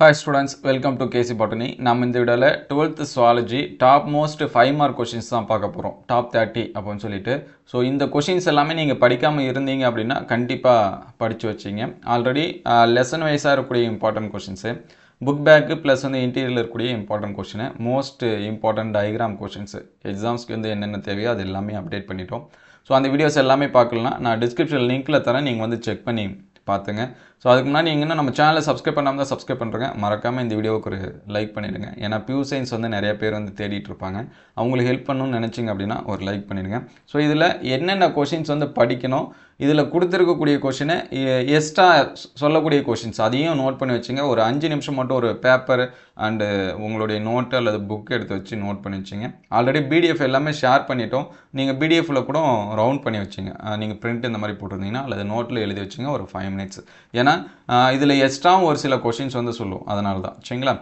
Hi students, welcome to KC Botany. நாம் இந்த வீடியோல 12th zoology top most 5 mark questions தான் பார்க்க போறோம். Top 30 அப்படினு சொல்லிட்டு. சோ இந்த questions எல்லாமே நீங்க படிக்காம இருந்தீங்க அப்படினா கண்டிப்பா படிச்சு வச்சீங்க. ஆல்ரெடி lesson wise இருக்கக்கூடிய important questions. Book bag plus வந்து இன்டீரியர்ல இருக்கக்கூடிய important question. Most important diagram questions. எக்ஸாம்ஸ்க்கு வந்து என்னென்ன தேவையோ அது எல்லாமே அப்டேட் பண்ணிட்டோம். சோ அந்த வீடியோஸ் எல்லாமே பார்க்கலனா நான் description linkல தரேன், நீங்க வந்து செக் பண்ணி பாத்துங்க. சோ அதுக்கு முன்னாடி நீங்க இன்னும் நம்ம சேனலை சப்ஸ்கிரைப் பண்ணாம தான் சப்ஸ்கிரைப் பண்றீங்க, மறக்காம இந்த வீடியோவுக்கு ஒரு லைக் பண்ணிடுங்க. ஏனா பியூர் சயின்ஸ் வந்து நிறைய பேர் வந்து தேடிட்டு இருப்பாங்க. அவங்களுக்கு ஹெல்ப் பண்ணனும்னு நினைச்சீங்க அப்படினா ஒரு லைக் பண்ணிடுங்க. சோ இதுல என்னென்ன क्वेश्चंस வந்து படிக்கணும், இதுல கொடுத்திருக்க கூடிய क्वेश्चन எக்ஸ்ட்ரா சொல்லக்கூடிய क्वेश्चंस அதையும் நோட் பண்ணி வச்சுங்க. ஒரு 5 நிமிஷம் மட்டும் ஒரு பேப்பர் அண்ட் உங்களுடைய நோட் அல்லது புக் எடுத்து வச்சு நோட் பண்ணி வச்சுங்க. ஆல்ரெடி பிடிஎஃப் எல்லாமே ஷேர் பண்ணிட்டோம். நீங்க பிடிஎஃப்ல கூட ரவுண்ட் பண்ணி வச்சுங்க. நீங்க பிரிண்ட் இந்த மாதிரி போட்டுருந்தீங்கன்னா அல்லது நோட்ல எழுதி வச்சுங்க ஒரு 5 மினிட்ஸ். ஏனா இதுல எக்ஸ்ட்ரா ஒரு சில क्वेश्चंस வந்து சொல்லுவோம், அதனால தான் சரிங்களா.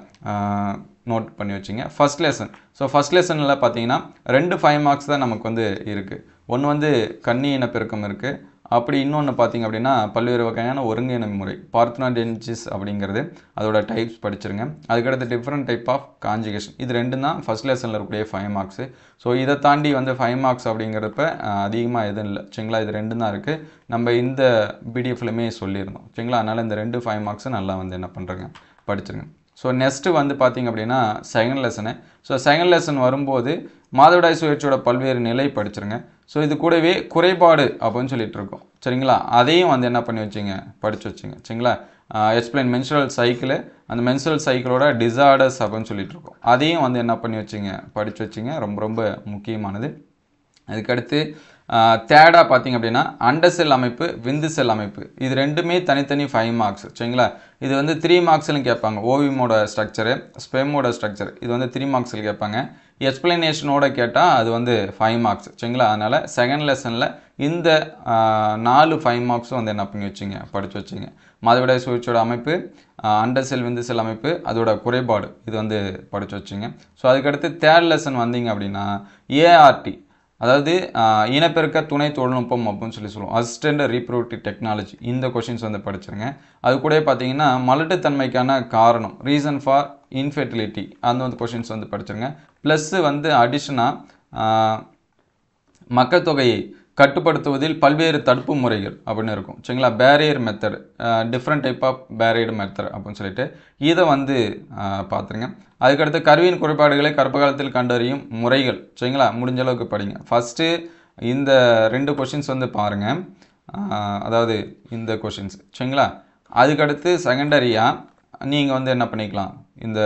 நோட் பண்ணி வச்சுங்க. First lesson. ஸோ ஃபர்ஸ்ட் லெசன்ல பார்த்தீங்கன்னா 2 5 மார்க்ஸ் தான் நமக்கு வந்து இருக்கு. ஒன்று வந்து கன்னி இனப்பெருக்கம் இருக்கு. அப்படி இன்னொன்று பார்த்தீங்க அப்படின்னா பல்வேறு வகையான ஒருங்கிணை முறை பார்த்தனோடென்சிஸ் அப்படிங்கிறது அதோட டைப்ஸ் படிச்சிருங்க. அதுக்கடுத்து டிஃப்ரெண்ட் டைப் ஆஃப் கான்ஜுகேஷன், இது ரெண்டும் தான் ஃபர்ஸ்ட் லெசனில் இருக்கக்கூடிய 5 மார்க்ஸ். ஸோ இதை தாண்டி வந்து 5 மார்க்ஸ் அப்படிங்கிறப்ப அதிகமாக எதுவும் இல்லை சரிங்களா. இது ரெண்டும் தான் இருக்குது, நம்ம இந்த பிடிஎஃப்லையுமே சொல்லியிருந்தோம் சரிங்களா. அதனால் இந்த 2 5 மார்க்ஸை நல்லா வந்து என்ன பண்ணுறேங்க படிச்சிருங்க. ஸோ நெக்ஸ்ட்டு வந்து பார்த்திங்க அப்படின்னா second lesson. So second lesson வரும்போது மாதவிடாய் சுழற்சியோட பல்வேறு நிலை படிச்சிருங்க. ஸோ இது கூடவே குறைபாடு அப்படின்னு சொல்லிட்டு இருக்கோம் சரிங்களா. அதையும் வந்து என்ன பண்ணி வச்சிங்க படித்து வச்சிங்க சரிங்களா. எக்ஸ்பிளைன் மென்சுரல் சைக்கிள், அந்த மென்சுரல் சைக்கிளோட டிசார்டர்ஸ் அப்படின்னு சொல்லிட்டு இருக்கோம், அதையும் வந்து என்ன பண்ணி வச்சிங்க படித்து வச்சிங்க. ரொம்ப ரொம்ப முக்கியமானது. அதுக்கடுத்து தேர்டாக பார்த்தீங்க அப்படின்னா அண்டர் செல் அமைப்பு, விந்து செல் அமைப்பு, இது ரெண்டுமே தனித்தனி 5 மார்க்ஸ் சரிங்களா. இது வந்து 3 மார்க்ஸ்லையும் கேட்பாங்க. ஓவியமோட ஸ்ட்ரக்சரு, ஸ்பெமோட ஸ்ட்ரக்சர், இது வந்து 3 மார்க்ஸில் கேட்பாங்க. எக்ஸ்பிளனேஷனோட கேட்டால் அது வந்து 5 மார்க்ஸ் சரிங்களா. அதனால் செகண்ட் லெசனில் இந்த 4 5 மார்க்ஸும் வந்து என்ன பண்ணி வச்சிங்க படித்து வச்சிங்க. மாதவிடாய் சுழற்சியோட அமைப்பு, அண்டர் செல் விந்து செல் அமைப்பு, அதோட குறைபாடு, இது வந்து படித்து வச்சிங்க. ஸோ அதுக்கடுத்து தேர்ட் லெசன் வந்தீங்க அப்படின்னா ஏஆர்டி, அதாவது இனப்பெருக்க துணை தொழில்நுட்பம் அப்படின்னு சொல்லுவோம், அசிஸ்டன்ட் ரீப்ரொடக்டிவ் டெக்னாலஜி, இந்த கொஷின்ஸ் வந்து படிச்சிருங்க. அது கூட பார்த்தீங்கன்னா மலட்டுத்தன்மைக்கான காரணம், ரீசன் ஃபார் இன்ஃபெர்டிலிட்டி, அந்த வந்து கொஷின்ஸ் வந்து படிச்சிருங்க. ப்ளஸ் வந்து அடிஷனாக மக்கள்தொகையை கட்டுப்படுத்துவதில் பல்வேறு தடுப்பு முறைகள் அப்படின்னு இருக்கும் சரிங்களா. Barrier method, different type of barrier method அப்படின்னு சொல்லிட்டு இதை வந்து பார்த்துருங்க. அதுக்கடுத்து கருவியின் குறைபாடுகளை கர்ப்ப காலத்தில் கண்டறியும் முறைகள் சரிங்களா. முடிஞ்ச அளவுக்கு படிங்க. ஃபஸ்ட்டு இந்த 2 கொஷின்ஸ் வந்து பாருங்கள், அதாவது இந்த கொஷின்ஸ் சரிங்களா. அதுக்கடுத்து செகண்டரியாக நீங்கள் வந்து என்ன பண்ணிக்கலாம், இந்த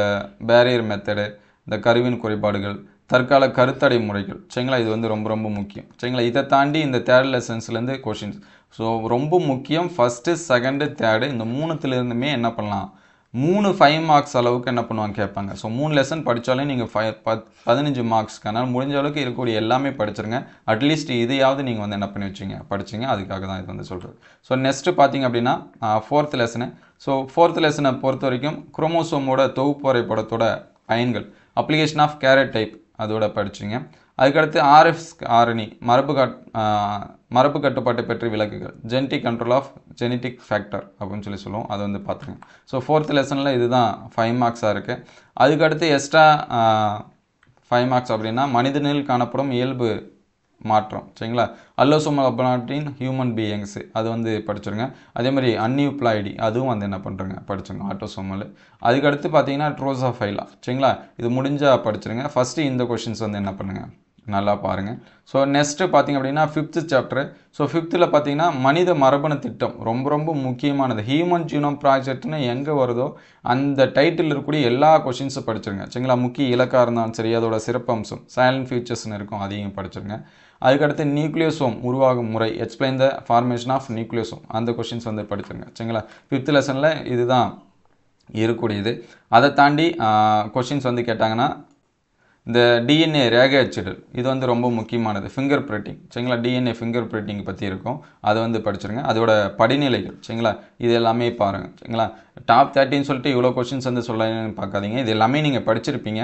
பேரியர் மெத்தடு, இந்த கருவின் குறைபாடுகள், தற்கால கருத்தடை முறைகள் சரிங்களா. இது வந்து ரொம்ப ரொம்ப முக்கியம் சரிங்களா. இதை தாண்டி இந்த தேர்ட் லெசன்ஸ்லேருந்து கொஷின்ஸ் ஸோ ரொம்ப முக்கியம். ஃபஸ்ட்டு செகண்டு தேர்டு இந்த 3த்துலேருந்துமே என்ன பண்ணலாம், 3 5 மார்க்ஸ் அளவுக்கு என்ன பண்ணுவாங்க கேட்பாங்க. ஸோ 3 லெசன் படித்தாலே நீங்கள் 15 மார்க்ஸ்க்கு, அதனால் முடிஞ்ச அளவுக்கு இருக்கக்கூடிய எல்லாமே படிச்சிருங்க. அட்லீஸ்ட் இதையாவது நீங்கள் வந்து என்ன பண்ணி வச்சிங்க படிச்சிங்க. அதுக்காக தான் இது வந்து சொல்கிறது. ஸோ நெக்ஸ்ட்டு பார்த்தீங்க அப்படின்னா 4th லெசனு. ஸோ 4th லெசனை பொறுத்த வரைக்கும் குரோமோசோமோட தொகுப்பு வரைபடத்தோட பயன்கள், அப்ளிகேஷன் ஆஃப் கேரட் டைப், அதோட படிச்சிங்க. அதுக்கடுத்து ஆர்எஃப் ஆர்என்ஏ மரபு கட்டுப்பாட்டை பற்றி விளக்குகள், genetic control of genetic factor அப்படின்னு சொல்லுவோம், அதை வந்து பார்த்துங்க. ஸோ 4th லெசனில் இதுதான் 5 மார்க்ஸாக இருக்குது. அதுக்கடுத்து எக்ஸ்ட்ரா 5 மார்க்ஸ் அப்படின்னா மனிதனில் காணப்படும் இயல்பு மாற்றம் சரிங்களா. அல்லோசோமல் அப்னாட்டின் ஹியூமன் பீயிங்ஸு, அது வந்து படிச்சிருங்க. அதே மாதிரி அன்யூப்ளாய்டி, அதுவும் வந்து என்ன பண்ணுறங்க படிச்சுங்க, ஆட்டோசோமல். அதுக்கடுத்து பார்த்தீங்கன்னா ட்ரோசோஃபைலா சரிங்களா. இது முடிஞ்சால் படிச்சிருங்க. ஃபஸ்ட்டு இந்த கொஷின்ஸ் வந்து என்ன பண்ணுங்கள் நல்லா பாருங்கள். ஸோ நெக்ஸ்ட்டு பார்த்தீங்க அப்படின்னா 5th சாப்டரு. ஸோ 5th பார்த்தீங்கன்னா மனித மரபணு திட்டம், ரொம்ப ரொம்ப முக்கியமானது. ஹியூமன் ஜீனோம் ப்ராஜெக்ட்னு எங்கே வருதோ அந்த டைட்டில் இருக்கக்கூடிய எல்லா கொஷின்ஸும் படிச்சிருங்க சரிங்களா. முக்கிய இலக்காக இருந்தாலும் சரி, அதோட சிறப்பம்சம், சைலண்ட் ஃபியூச்சர்ஸ்னு இருக்கும், அதையும் படிச்சிருங்க. அதுக்கடுத்து நியூக்ளியோசோம் உருவாகும் முறை, explain the formation of nucleosome, அந்த கொஷின்ஸ் வந்து படிச்சிருங்க சரிங்களா. 5th லெசனில் இதுதான் இருக்கக்கூடியது. அதை தாண்டி கொஷின்ஸ் வந்து கேட்டாங்கன்னா இந்த டிஎன்ஏ ரேகை அச்சிடல் இது வந்து ரொம்ப முக்கியமானது. ஃபிங்கர் பிரிண்டிங் சரிங்களா, டிஎன்ஏ ஃபிங்கர் பிரிண்டிங் பற்றி இருக்கும், அதை வந்து படிச்சிருங்க. அதோட படிநிலைகள் சரிங்களா, இது எல்லாமே பாருங்கள் சரிங்களா. டாப் 30ன்னு சொல்லிட்டு இவ்வளோ கொஷின்ஸ் வந்து சொல்லணும்னு பார்க்காதீங்க, இது எல்லாமே நீங்கள் படிச்சிருப்பீங்க.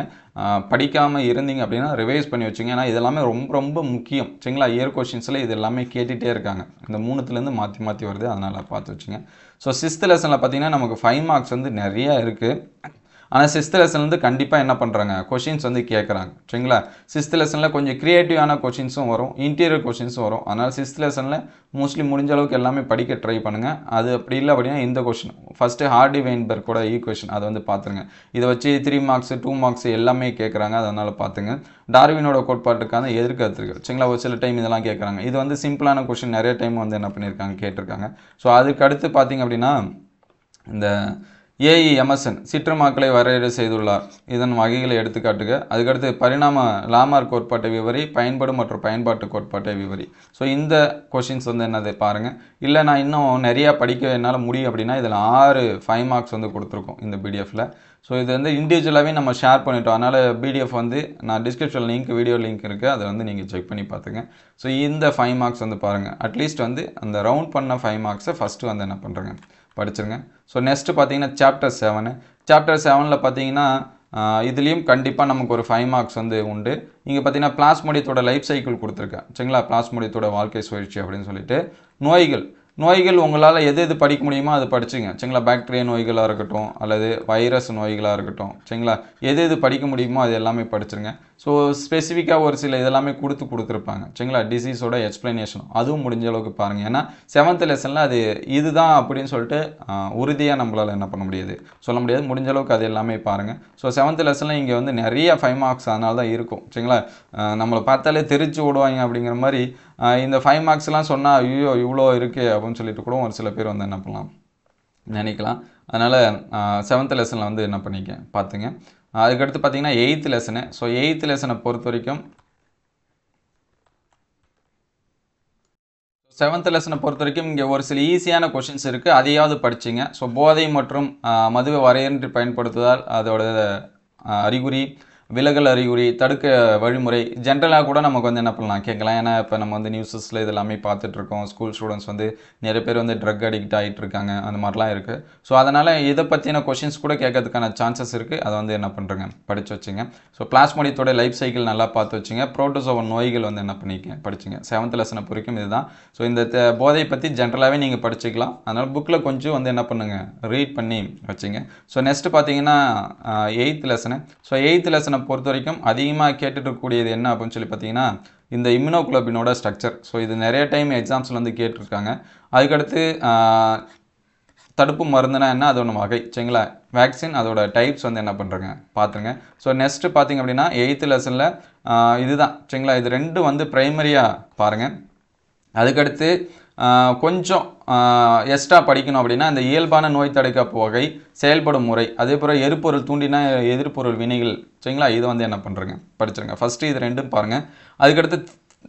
படிக்காமல் இருந்தீங்க அப்படின்னா ரிவைஸ் பண்ணி வச்சுங்க, ஏன்னா இதெல்லாமே ரொம்ப ரொம்ப முக்கியம் சரிங்களா. இயர் கொஷின்ஸில் இது எல்லாமே கேட்டுகிட்டே இருக்காங்க, இந்த 3த்துலேருந்து மாற்றி மாற்றி வருது, அதனால் பார்த்து வச்சுங்க. ஸோ 6th லெசனில் பார்த்தீங்கன்னா நமக்கு 5 மார்க்ஸ் வந்து நிறையா இருக்குது. ஆனால் 6th லெசன்லேருந்து கண்டிப்பாக என்ன பண்ணுறாங்க, கொஷின்ஸ் வந்து கேட்குறாங்க சரிங்களா. 6th லெசனில் கொஞ்சம் க்ரியேட்டிவான கொஷின்ஸும் வரும், இன்டீரியர் கொஷின்ஸும் வரும். அதனால் 6th லெசனில் மோஸ்ட்லி முடிஞ்ச அளவுக்கு எல்லாமே படிக்க ட்ரை பண்ணுங்கள். அது அப்படி இல்லை அப்படின்னா இந்த கொஷின் ஃபஸ்ட்டு ஹார்டி வெயின்பெர்க்கோட ஈக்குவேஷன் அதை வந்து பார்த்துருங்க. இதை வச்சு 3 மார்க்ஸ் 2 மார்க்ஸ் எல்லாமே கேட்குறாங்க, அதனால் பார்த்துங்க. டார்வினோட கோட்பாட்டுக்கான எதிர்கருத்துகள் சரிங்களா, ஒரு சில டைம் இதெல்லாம் கேட்குறாங்க. இது வந்து சிம்பிளான கொஷின், நிறைய டைம் வந்து என்ன பண்ணியிருக்காங்க கேட்டிருக்காங்க. ஸோ அதுக்கு அடுத்து பார்த்தீங்க அப்படின்னா இந்த ஏஇ எமர்சன் சிற்றுமாக்களை வரையறை செய்துள்ளார், இதன் வகைகளை எடுத்துக்காட்டுக. அதுக்கடுத்து பரிணாம லாமார்க் கோட்பாட்டை விவரி, பயன்படும் மற்றும் பயன்பாட்டு கோட்பாட்டை விவரி. ஸோ இந்த கொஷின்ஸ் வந்து என்னது பாருங்கள். இல்லை நான் இன்னும் நிறையா படிக்க என்னால் முடியும் அப்படின்னா இதில் 6 5 மார்க்ஸ் வந்து கொடுத்துருக்கோம் இந்த பிடிஎஃப்பில். ஸோ இது வந்து இண்டிவிஜுவலாகவே நம்ம ஷேர் பண்ணிட்டோம், அதனால் பிடிஎஃப் வந்து நான் டிஸ்கிரிப்ஷன் லிங்க் வீடியோ லிங்க் இருக்குது, அதை வந்து நீங்கள் செக் பண்ணி பார்த்துங்க. ஸோ இந்த 5 மார்க்ஸ் வந்து பாருங்கள், அட்லீஸ்ட் வந்து அந்த ரவுண்ட் பண்ண 5 மார்க்ஸை ஃபஸ்ட்டு வந்து என்ன பண்ணுறேங்க படிச்சிருங்க. ஸோ நெக்ஸ்ட்டு பார்த்தீங்கன்னா சாப்டர் 7. சாப்டர் 7ல் பார்த்தீங்கன்னா இதுலேயும் கண்டிப்பாக நமக்கு ஒரு 5 மார்க்ஸ் வந்து உண்டு. இங்கே பார்த்தீங்கன்னா பிளாஸ்மோடியத்தோட லைஃப் சைக்கிள் கொடுத்துருக்கேன் சரிங்களா, பிளாஸ்மோடியத்தோட வாழ்க்கை சுழற்சி அப்படின்னு சொல்லிட்டு. நோய்கள் உங்களால் எது படிக்க முடியுமோ அது படிச்சுங்க சரிங்களா. பாக்டீரியா நோய்களாக இருக்கட்டும் அல்லது வைரஸ் நோய்களாக இருக்கட்டும் சரிங்களா, எது படிக்க முடியுமோ அது எல்லாமே படிச்சிருங்க. ஸோ ஸ்பெசிஃபிக்காக ஒரு சில இதெல்லாமே கொடுத்துருப்பாங்க சரிங்களா, டிசீஸோட எக்ஸ்ப்ளனேஷன் அதுவும் முடிஞ்ச அளவுக்கு பாருங்கள். ஏன்னா 7th லெசனில் அது இதுதான் அப்படின்னு சொல்லிட்டு உறுதியாக நம்மளால் என்ன பண்ண முடியாது, சொல்ல முடியாது. முடிஞ்ச அளவுக்கு அது எல்லாமே பாருங்கள். ஸோ 7th லெசனில் இங்கே வந்து நிறைய 5 மார்க்ஸ் அதனால தான் இருக்கும் சரிங்களா. நம்மளை பார்த்தாலே தெரிச்சு விடுவாங்க அப்படிங்கிற மாதிரி இந்த 5 மார்க்ஸ்லாம் சொன்னால் ஐயோ இவ்வளோ இருக்குது அப்படின்னு சொல்லிட்டு கூட ஒரு சில பேர் வந்து என்ன பண்ணலாம் நினைக்கலாம். அதனால் 7th லெசனில் வந்து என்ன பண்ணிக்க பார்த்துங்க. அதுக்கடுத்து பார்த்தீங்கன்னா 8th லெசனு. ஸோ 8th லெசனை பொறுத்த வரைக்கும் 7th லெசனை பொறுத்த வரைக்கும் இங்கே ஒரு சில ஈஸியான கொஷின்ஸ் இருக்குது, அதையாவது படிச்சிங்க. ஸோ போதை மற்றும் மதுவை வரையறை பயன்படுத்துவதால் அதோட அறிகுறி, விலகல் அறிகுறி, தடுக்க வழிமுறை ஜென்ரலாக கூட நமக்கு வந்து என்ன பண்ணலாம் கேட்கலாம். ஏன்னா இப்போ நம்ம வந்து நியூஸஸில் இது எல்லாமே பார்த்துட்ருக்கோம், ஸ்கூல் ஸ்டூடெண்ட்ஸ் வந்து நிறைய பேர் வந்து ட்ரக் அடிக்ட் ஆகிட்டு இருக்காங்க, அந்த மாதிரிலாம் இருக்குது. ஸோ அதனால் இதை பற்றின கொஷின்ஸ் கூட கேட்கறதுக்கான சான்சஸ் இருக்குது, அதை வந்து என்ன பண்ணுறேங்க படித்து வச்சுங்க. ஸோ பிளாஸ்மோடியத்தோட லைஃப் சைக்கிள் நல்லா பார்த்து வச்சுங்க. புரோட்டோசோவா நோய்கள் வந்து என்ன பண்ணிக்க படிச்சுங்க. 7th லெசனை பொறுக்கும் இதுதான். ஸோ இந்த போதை பற்றி ஜென்ரலாகவே நீங்கள் படிச்சுக்கலாம், அதனால் புக்கில் கொஞ்சம் வந்து என்ன பண்ணுங்கள் ரீட் பண்ணி வச்சுங்க. ஸோ நெக்ஸ்ட்டு பார்த்தீங்கன்னா 8th லெசனு. ஸோ 8th லெசனை பொறுத்த வரைக்கும் அதிகமாக கேட்டுருக்கக்கூடியது என்ன அப்படின்னு சொல்லி பார்த்தீங்கன்னா இந்த இம்யூனோகுளோபினோட ஸ்ட்ரக்சர். ஸோ இது நிறைய டைம் எக்ஸாம்ஸில் வந்து கேட்டிருக்காங்க. அதுக்கடுத்து தடுப்பு மருந்துனா என்ன, அதோட வகை சரிங்களா, வேக்சின் அதோட டைப்ஸ் வந்து என்ன பண்ணுறங்க பார்த்துருங்க. ஸோ நெக்ஸ்ட்டு பார்த்திங்க அப்படின்னா 8th லெசனில் இதுதான் சரிங்களா, இது 2 வந்து ப்ரைமரியாக பாருங்கள். அதுக்கடுத்து கொஞ்சம் எக்ஸ்ட்ரா படிக்கணும் அப்படின்னா இந்த இயல்பான நோய் தடுப்பு வகை, செயல்படும் முறை, அதே போல் எரிபொருள் தூண்டினா எதிர்பொருள் வினைகள் சரிங்களா, இதை வந்து என்ன பண்ணுறங்க படிச்சிருங்க. ஃபஸ்ட்டு இது 2 பாருங்கள். அதுக்கடுத்து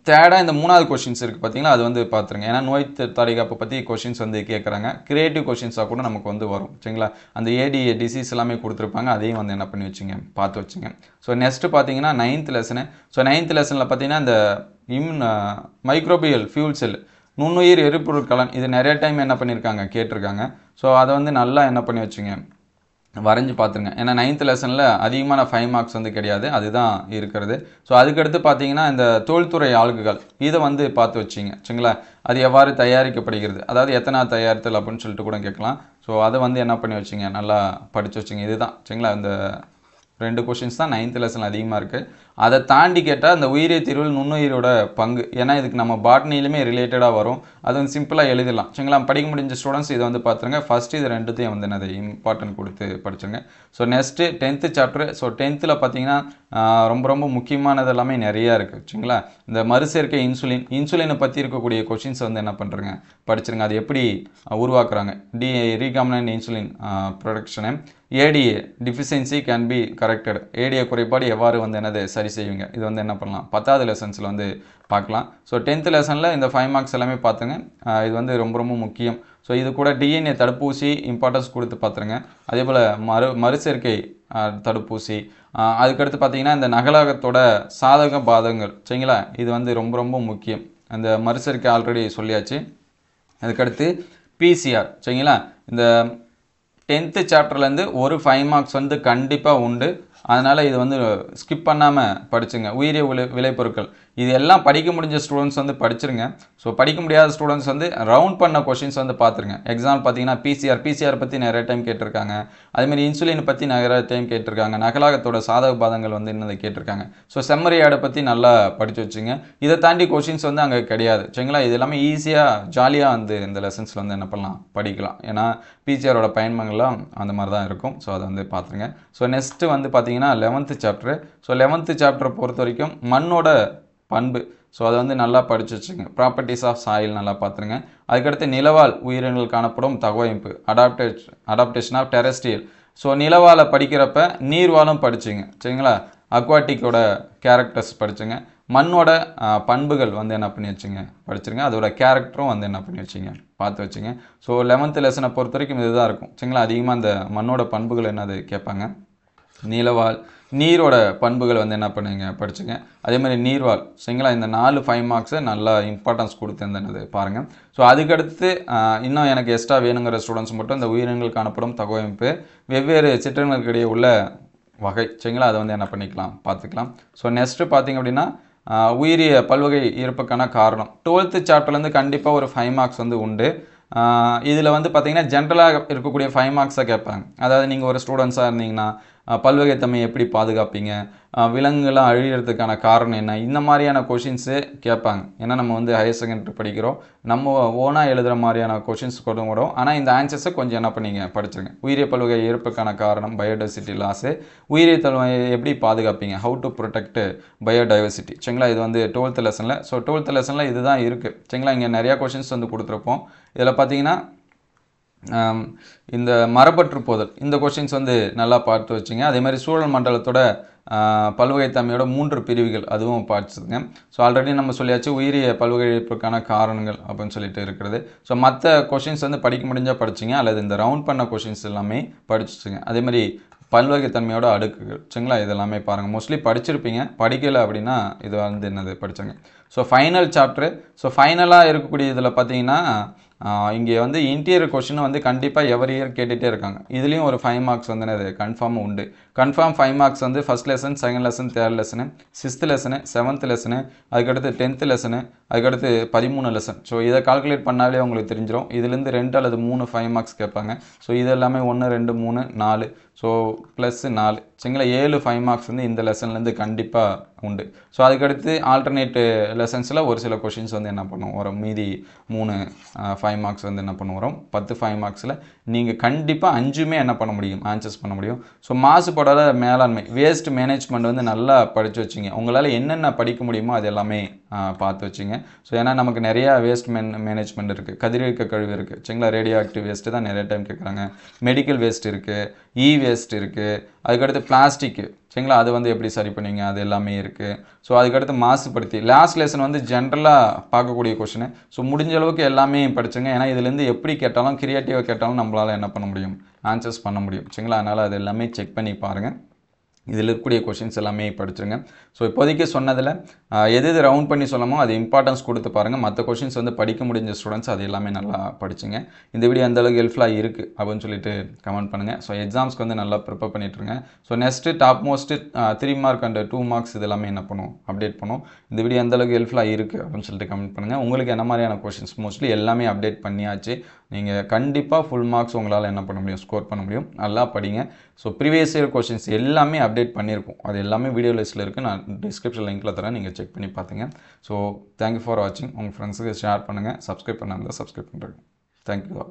தேர்டாக இந்த 3வது கொஷின்ஸ் இருக்குது பார்த்தீங்களா, அது வந்து பார்த்துருங்க. ஏன்னா நோய் தடுப்பு பற்றி கொஷின்ஸ் வந்து கேட்குறாங்க, கிரியேட்டிவ் கொஷின்ஸாக கூட நமக்கு வந்து வரும் சரிங்களா. அந்த ஏடிஏ டிசீஸ் எல்லாமே கொடுத்துருப்பாங்க, அதையும் வந்து என்ன பண்ணி வச்சுங்க பார்த்து வச்சுங்க. ஸோ நெக்ஸ்ட்டு பார்த்தீங்கன்னா 9th லெசனு. ஸோ 9th லெசனில் பார்த்தீங்கன்னா இந்த மைக்ரோபியல் ஃபியூல் செல், நுண்ணுயிர் எரிபொருள் கலன், இது நிறைய டைம் என்ன பண்ணியிருக்காங்க கேட்டிருக்காங்க. ஸோ அதை வந்து நல்லா என்ன பண்ணி வச்சுங்க வரைஞ்சி பார்த்துருங்க. ஏன்னா 9th லெசனில் அதிகமான 5 மார்க்ஸ் வந்து கிடையாது, அதுதான் இருக்கிறது. ஸோ அதுக்கடுத்து பார்த்தீங்கன்னா இந்த தொழில்துறை ஆளுகள் இதை வந்து பார்த்து வச்சிங்க சரிங்களா. அது எவ்வாறு தயாரிக்கப்படுகிறது, அதாவது எத்தனை தயாரித்தல் அப்படின்னு சொல்லிட்டு கூட கேட்கலாம். ஸோ அதை வந்து என்ன பண்ணி வச்சிங்க நல்லா படித்து வச்சிங்க. இதுதான் சரிங்களா, இந்த 2 கொஷின்ஸ் தான் 9th லெசனில் அதிகமாக இருக்குது. அதை தாண்டி கேட்டால் அந்த உயிரிய தீர்வில் நுண்ணுயிரோட பங்கு, ஏன்னா இதுக்கு நம்ம பாட்னிலுமே ரிலேட்டடாக வரும், அது வந்து சிம்பிளாக எழுதிடலாம் சரிங்களா. படிக்க முடிஞ்ச ஸ்டூடெண்ட்ஸ் இதை வந்து பார்த்துருங்க. ஃபஸ்ட்டு இது 2த்தையும் வந்து என்னது இம்பார்ட்டன்ட் கொடுத்து படிச்சுங்க. So next 10th chapter. So 10th பார்த்தீங்கன்னா ரொம்ப ரொம்ப முக்கியமானது எல்லாமே நிறையா இருக்குது சரிங்களா. இந்த மறுசேர்க்கை இன்சுலினை பற்றி இருக்கக்கூடிய கொஷின்ஸ் வந்து என்ன பண்ணுறங்க படிச்சிருங்க. அது எப்படி உருவாக்குறாங்க, recombinant insulin production, ATA deficiency can be corrected, ATA குறைபாடு எவ்வாறு வந்து என்னது சரி செய்வீங்க, இது வந்து என்ன பண்ணலாம் 10வது லெசன்ஸில் வந்து பார்க்கலாம். ஸோ 10th லெசனில் இந்த 5 மார்க்ஸ் எல்லாமே பார்த்துங்க, இது வந்து ரொம்ப ரொம்ப முக்கியம். ஸோ இது கூட டிஎன்ஏ தடுப்பூசி இம்பார்ட்டன்ஸ் கொடுத்து பார்த்துருங்க. அதே போல் மறுசேர்க்கை தடுப்பூசி, அதுக்கடுத்து பார்த்தீங்கன்னா இந்த நகலகத்தோட சாதக பாதகங்கள் சரிங்களா, இது வந்து ரொம்ப ரொம்ப முக்கியம். அந்த மறுசேர்க்கை ஆல்ரெடி சொல்லியாச்சு. அதுக்கடுத்து பிசிஆர் சரிங்களா, இந்த 10th சாப்டர்லேருந்து ஒரு 5 மார்க்ஸ் வந்து கண்டிப்பாக உண்டு. அதனால் இது வந்து ஸ்கிப் பண்ணாமல் படிச்சுங்க. உயிரிய விளைபொருட்கள் இது எல்லாம் படிக்க முடிஞ்ச ஸ்டூடெண்ட்ஸ் வந்து படிச்சிருங்க. ஸோ படிக்க முடியாத ஸ்டூடெண்ட்ஸ் வந்து ரவுண்ட் பண்ண கொஷின்ஸ் வந்து பார்த்துருங்க. எக்ஸாம்பிள் பார்த்தீங்கன்னா பிசிஆர் பற்றி நிறைய டைம் கேட்டிருக்காங்க. அதேமாதிரி இன்சுலின் பற்றி நிறைய டைம் கேட்டிருக்காங்க. நகலாகத்தோட சாதக பாதங்கள் வந்து என்னதை கேட்டிருக்காங்க. ஸோ செம்மறி ஆடை பற்றி நல்லா படித்து வச்சுங்க. இதை தாண்டி கொஷின்ஸ் வந்து அங்கே கிடையாது சரிங்களா. இது எல்லாமே ஈஸியாக ஜாலியாக வந்து இந்த லெசன்ஸில் வந்து என்ன பண்ணலாம், படிக்கலாம். ஏன்னா பிசிஆரோட பயன்பாடுகள்லாம் அந்த மாதிரி தான் இருக்கும். ஸோ அதை வந்து பார்த்துருங்க. ஸோ நெக்ஸ்ட்டு வந்து பார்த்தீங்கன்னா 11th சாப்டர். ஸோ 11th சாப்டரை பொறுத்த வரைக்கும் மண்ணோட பண்பு, ஸோ அதை வந்து நல்லா படித்து வச்சுங்க. ப்ராப்பர்ட்டிஸ் ஆஃப் சாயில் நல்லா பார்த்துருங்க. அதுக்கடுத்து நிலவாழ் உயிரினங்கள் காணப்படும் தகவமைப்பு, அடாப்டேஷன் ஆஃப் டெரஸ்ட்ரியல். ஸோ நிலவாழை படிக்கிறப்ப நீர்வாழும் படிச்சுங்க சரிங்களா. அக்வாட்டிக்கோட கேரக்டர்ஸ் படிச்சுங்க. மண்ணோட பண்புகள் வந்து என்ன பண்ணி வச்சுங்க படிச்சுருங்க. அதோட கேரக்டரும் வந்து என்ன பண்ணி வச்சுங்க பார்த்து வச்சுங்க. ஸோ 11th லெசனை பொறுத்த வரைக்கும் இதுதான் இருக்கும் சரிங்களா. அதிகமாக அந்த மண்ணோட பண்புகள் என்னது கேட்பாங்க. நிலவாழ் நீரோட பண்புகள் வந்து என்ன பண்ணுங்க படிச்சுங்க. அதே மாதிரி நீர்வாழ் சரிங்களா. இந்த 4 5 மார்க்ஸை நல்லா இம்பார்ட்டன்ஸ் கொடுத்து என்னது பாருங்கள். ஸோ அதுக்கடுத்து இன்னும் எனக்கு எக்ஸ்ட்ரா வேணுங்கிற ஸ்டூடெண்ட்ஸ் மட்டும் இந்த உயிரினங்கள் காணப்படும் தகவமைப்பு, வெவ்வேறு சிற்றினங்களுக்கிடையே உள்ள வகை சரிங்களா, அதை வந்து என்ன பண்ணிக்கலாம் பார்த்துக்கலாம். ஸோ நெக்ஸ்ட்டு பார்த்திங்க அப்படின்னா உயிரிய பல்வகை இருப்புக்கான காரணம் 12th சாப்டர்லேருந்து கண்டிப்பாக ஒரு 5 மார்க்ஸ் வந்து உண்டு. இதில் வந்து பார்த்திங்கன்னா ஜென்ரலாக இருக்கக்கூடிய 5 மார்க்ஸை கேட்பாங்க. அதாவது நீங்கள் ஒரு ஸ்டூடெண்ட்ஸாக இருந்தீங்கன்னா பல்வகைத்தன்மையை எப்படி பாதுகாப்பீங்க, விலங்குகள்லாம் அழிகிறதுக்கான காரணம் என்ன, இந்த மாதிரியான கொஷின்ஸு கேட்பாங்க. ஏன்னா நம்ம வந்து ஹையர் செகண்டரி படிக்கிறோம், நம்ம ஓனாக எழுதுகிற மாதிரியான கொஷின்ஸ் கொண்டு வரும். ஆனால் இந்த ஆன்சர்ஸை கொஞ்சம் என்ன பண்ணிங்க படிச்சுருங்க. உயிரிய பல்வகை இறப்புக்கான காரணம் பயோடைவர்சிட்டி லாஸு, உயிரிய தன்மையை எப்படி பாதுகாப்பீங்க, ஹவு டு ப்ரொடெக்ட் பயோடைவர்சிட்டி சரிங்களா. இது வந்து 12th லெசனில். ஸோ 12th லெசனில் இதுதான் இருக்குது சரிங்களா. இங்கே நிறையா கொஷின்ஸ் வந்து கொடுத்துருப்போம். இதில் பார்த்தீங்கன்னா இந்த மரபற்று போதல் இந்த கொஷின்ஸ் வந்து நல்லா பார்த்து வச்சுங்க. அதே மாதிரி சூழல் மண்டலத்தோட பல்வகைத்தன்மையோட 3 பிரிவுகள் அதுவும் பார்த்துங்க. ஸோ ஆல்ரெடி நம்ம சொல்லியாச்சு உயிரிய பல்வகைப்புக்கான காரணங்கள் அப்படின்னு சொல்லிட்டு இருக்கிறது. ஸோ மற்ற கொஷின்ஸ் வந்து படிக்க முடிஞ்சால் படிச்சிங்க, அல்லது இந்த ரவுண்ட் பண்ண கொஷின்ஸ் எல்லாமே படிச்சுங்க. அதே மாதிரி பல்வகைத்தன்மையோட அடுக்குகள் சரிங்களா, இதெல்லாமே பாருங்கள். மோஸ்ட்லி படிச்சிருப்பீங்க, படிக்கலை அப்படின்னா இது வந்து என்னது படிச்சுங்க. So final chapter. ஸோ ஃபைனலாக இருக்கக்கூடிய இதில் பார்த்தீங்கன்னா இங்கே வந்து இன்டீரியர் கொஷின் வந்து கண்டிப்பாக எவரி இயர் கேட்டுகிட்டே இருக்காங்க. இதுலேயும் ஒரு 5 மார்க்ஸ் வந்து அது கன்ஃபார்மாக உண்டு. கன்ஃபார்ம் 5 மார்க்ஸ் வந்து first lesson, second lesson, third lesson, 6th lesson, 7th lesson, அதுக்கடுத்து 10th லெசனு, அதுக்கடுத்து 13 லெசன். ஸோ இதை கால்குலேட் பண்ணாலே உங்களுக்கு தெரிஞ்சிடும். இதுலேருந்து 2 அல்லது 3 5 மார்க்ஸ் கேட்பாங்க. ஸோ இது எல்லாமே 1 2 3 4, ஸோ ப்ளஸ் 4 சரிங்களா, 7 5 மார்க்ஸ் வந்து இந்த லெசன்லேருந்து கண்டிப்பாக உண்டு. ஸோ அதுக்கடுத்து ஆல்டர்னேட்டு லெசன்ஸில் ஒரு சில கொஷின்ஸ் வந்து என்ன பண்ணுவோம் வரும். மீதி 3 5 மார்க்ஸ் வந்து என்ன பண்ண வரும். 10 5 மார்க்ஸில் நீங்கள் கண்டிப்பாக 5மே என்ன பண்ண முடியும், ஆன்சர்ஸ் பண்ண முடியும். ஸோ மாசுபடாத மேலாண்மை, வேஸ்ட் மேனேஜ்மெண்ட் வந்து நல்லா படித்து வச்சிங்க. உங்களால் என்னென்ன படிக்க முடியுமோ அது எல்லாமே பார்த்து வச்சிங்க. ஸோ ஏன்னா நமக்கு நிறையா வேஸ்ட் மேனேஜ்மெண்ட் இருக்குது. கதிரியக்க கழிவு இருக்குது சரிங்களா, ரேடியோ ஆக்டிவ் வேஸ்ட்டு தான் நிறைய டைம் கேட்குறாங்க. மெடிக்கல் வேஸ்ட் இருக்குது, வேஸ்ட் இருக்குது, அதுக்கடுத்து பிளாஸ்டிக்கு சரிங்களா, அது வந்து எப்படி சரி பண்ணுவீங்க, அது எல்லாமே இருக்குது. ஸோ அதுக்கடுத்து மாசுபடுத்தி லாஸ்ட் லெசன் வந்து ஜென்ரலாக பார்க்கக்கூடிய கொஷின். ஸோ முடிஞ்ச அளவுக்கு எல்லாமே படிச்சுங்க. ஏன்னா இதுலேருந்து எப்படி கேட்டாலும் கிரியேட்டிவாக கேட்டாலும் நம்மளால் என்ன பண்ண முடியும், ஆன்சர்ஸ் பண்ண முடியும் சரிங்களா. அதனால் அது எல்லாமே செக் பண்ணி பாருங்கள். இதில் இருக்கக்கூடிய கொஷின்ஸ் எல்லாமே படிச்சுருங்க. ஸோ இப்போதைக்கு சொன்னதில் எது ரவுண்ட் பண்ணி சொல்லமோ அது இம்பார்ட்டன்ஸ் கொடுத்து பாருங்கள். மற்ற கொஷின்ஸ் வந்து படிக்க முடிஞ்ச ஸ்டூடெண்ட்ஸ் அது எல்லாமே நல்லா படிச்சுங்க. இந்த வீடியோ அந்தளவுக்கு ஹெல்ப்ஃபுல்லாக இருக்குது அப்படின்னு சொல்லிட்டு கமெண்ட் பண்ணுங்கள். ஸோ எக்ஸாம்ஸ்க்கு வந்து நல்லா ப்ரிப்பேர் பண்ணிட்டுருங்க. So next top most 3 mark and 2 marks இது எல்லாமே என்ன பண்ணும், அப்டேட் பண்ணும். இந்த வீடியோ அந்தளவுக்கு ஹெல்ப்ஃபுல்லாக இருக்குது அப்படின்னு சொல்லிட்டு கமெண்ட் பண்ணுங்கள். உங்களுக்கு என்ன மாதிரியான கொஷின்ஸ், மோஸ்ட்லி எல்லாமே அப்டேட் பண்ணியாச்சு. நீங்கள் கண்டிப்பாக ஃபுல் மார்க்ஸ் உங்களால் என்ன பண்ண முடியும், ஸ்கோர் பண்ண முடியும். நல்லா படிங்க. ஸோ ப்ரீவியஸ் இயர் கொஷின்ஸ் எல்லாமே அப்டேட் பண்ணியிருக்கோம். அது எல்லாமே வீடியோ லிஸ்ட்டில் இருக்குது. நான் டிஸ்கிரிப்ஷன் லிங்க்கில் தரேன், நீங்கள் செக் பண்ணி பார்த்துங்க. ஸோ தேங்க்யூ ஃபார் வாட்சிங். உங்கள் ஃப்ரெண்ட்ஸுக்கு ஷேர் பண்ணுங்கள். சப்ஸ்கிரைப் பண்ணாமல் சப்ஸ்கிரைப் பண்ணுறேன். தேங்க்யூ.